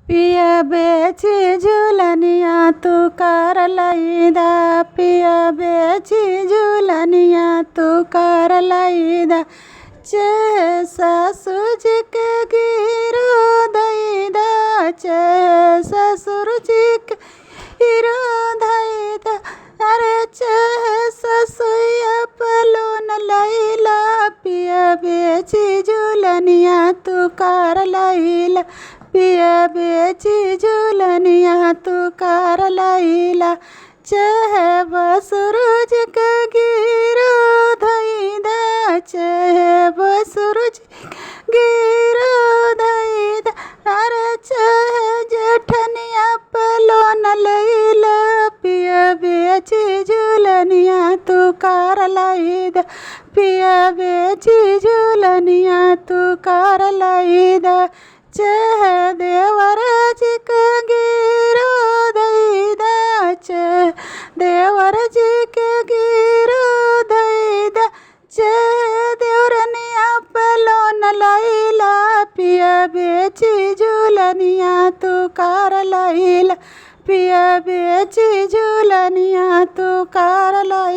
पिया बेची झूलनिया तू कर लईदा, पिया बेची झूलनिया तू कर लईदा। चे ससुर जी के गिरो दईदा, चे ससुर जी के गिरो दईदा। अरे चे ससुया पलोन लईला, पिया बेची झूलनिया तू कर लईला, पिया बेची झूलनिया तू कर लईला। चाहे बसुरुज के गिरो धईदा, चाहे बसुरुज गिरो धईदा। अरे चाहे जेठनिया पलोन लईला, पिया बेची झूलनिया तू कर लईदा, पिया बेची झूलनिया तू कर लईदा। चाहे देवर जी के गिरो दईदा, चाहे देवर जी के गिरो दईदा। चाहे देवरनिया पलोन लईला, पिया बेची झूलनिया तू कर लईला, पिया बेची झूलनिया तू कर लईला।